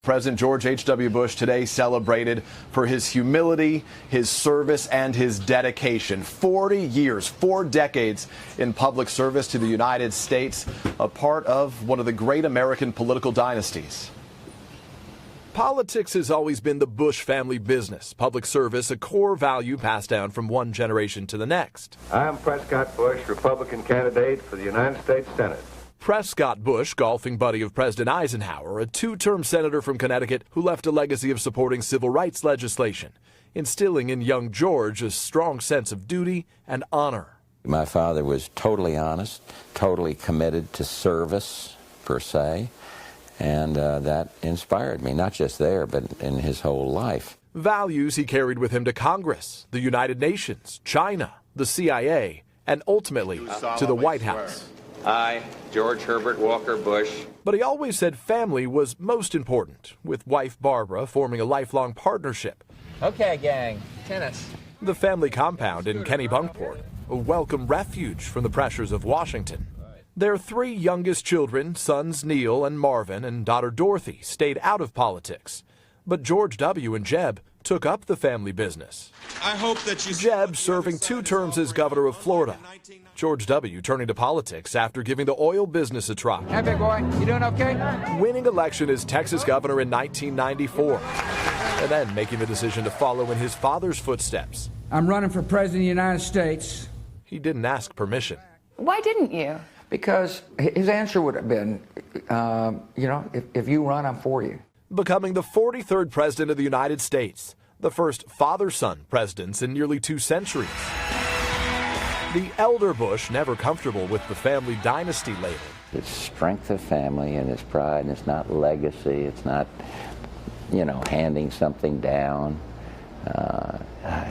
President George H.W. Bush today celebrated for his humility, his service, and his dedication. 40 years, 4 decades in public service to the United States, a part of one of the great American political dynasties. Politics has always been the Bush family business. Public service, a core value passed down from one generation to the next. I am Prescott Bush, Republican candidate for the United States Senate. Prescott Bush, golfing buddy of President Eisenhower, a 2-term senator from Connecticut who left a legacy of supporting civil rights legislation, instilling in young George a strong sense of duty and honor. My father was totally honest, totally committed to service, per se, and that inspired me, not just there, but in his whole life. Values he carried with him to Congress, the United Nations, China, the CIA, and ultimately to the White House. I, George Herbert Walker Bush. But he always said family was most important, with wife Barbara forming a lifelong partnership. Okay, gang, tennis. The family compound in Kennebunkport, a welcome refuge from the pressures of Washington. Their 3 youngest children, sons Neil and Marvin and daughter Dorothy, stayed out of politics. But George W. and Jeb took up the family business. I hope that you Jeb serving 2 terms as governor of Florida. George W. turning to politics after giving the oil business a try. Hey, big boy, you doing okay? Winning election as Texas governor in 1994. And then making the decision to follow in his father's footsteps. I'm running for president of the United States. He didn't ask permission. Why didn't you? Because his answer would have been, if you run, I'm for you. Becoming the 43rd president of the United States, the first father-son presidents in nearly 2 centuries. The elder Bush never comfortable with the family dynasty label. It's strength of family and its pride, and it's not legacy, it's not, handing something down. I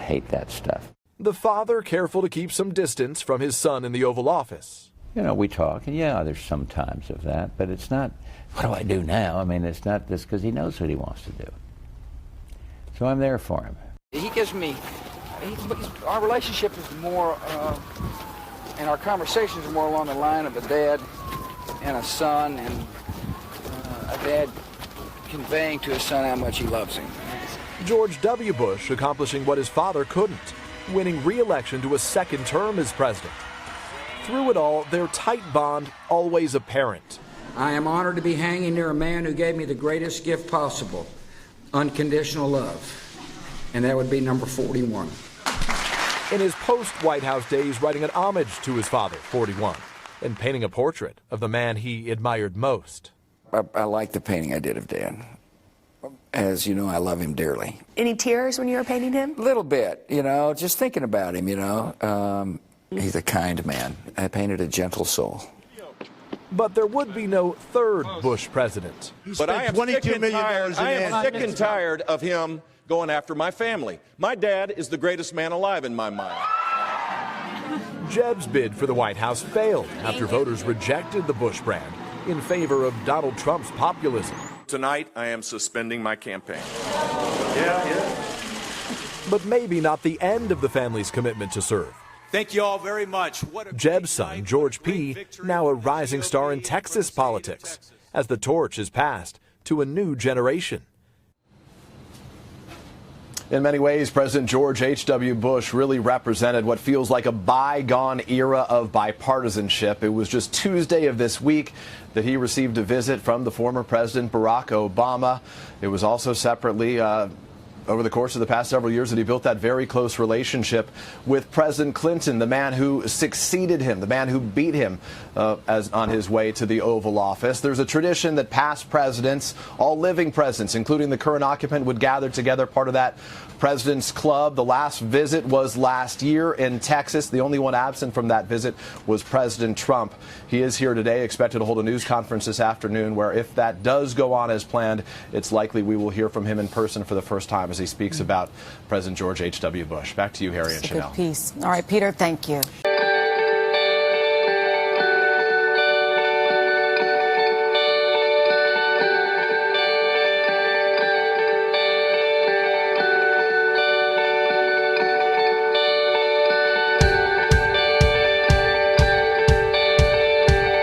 hate that stuff. The father careful to keep some distance from his son in the Oval Office. We talk, and there's some times of that, but it's not, what do I do now? I mean, it's not this, because he knows what he wants to do. So I'm there for him. He gives me, our relationship is more, and our conversations are more along the line of a dad and a son, and a dad conveying to his son how much he loves him. George W. Bush accomplishing what his father couldn't, winning re-election to a 2nd term as president. Through it all, their tight bond always apparent. I am honored to be hanging near a man who gave me the greatest gift possible, unconditional love. And that would be number 41. In his post-White House days, writing an homage to his father, 41, and painting a portrait of the man he admired most. I like the painting I did of Dad. As you know, I love him dearly. Any tears when you were painting him? A little bit, just thinking about him, He's a kind man. I painted a gentle soul. But there would be no 3rd Bush president. But I am sick and tired of him going after my family. My dad is the greatest man alive in my mind. Jeb's bid for the White House failed after voters rejected the Bush brand in favor of Donald Trump's populism. Tonight, I am suspending my campaign. But maybe not the end of the family's commitment to serve. Thank you all very much. Jeb's son, George P., now a rising star in Texas politics, as the torch is passed to a new generation. In many ways, President George H.W. Bush really represented what feels like a bygone era of bipartisanship. It was just Tuesday of this week that he received a visit from the former President Barack Obama. It was also separately over the course of the past several years that he built that very close relationship with President Clinton, the man who succeeded him, the man who beat him on his way to the Oval Office. There's a tradition that past presidents, all living presidents, including the current occupant, would gather together, part of that President's Club. The last visit was last year in Texas. The only one absent from that visit was President Trump. He is here today, expected to hold a news conference this afternoon, where if that does go on as planned, it's likely we will hear from him in person for the first time as he speaks about President George H.W. Bush. Back to you, Harry and Chanel. Good piece. All right, Peter, thank you.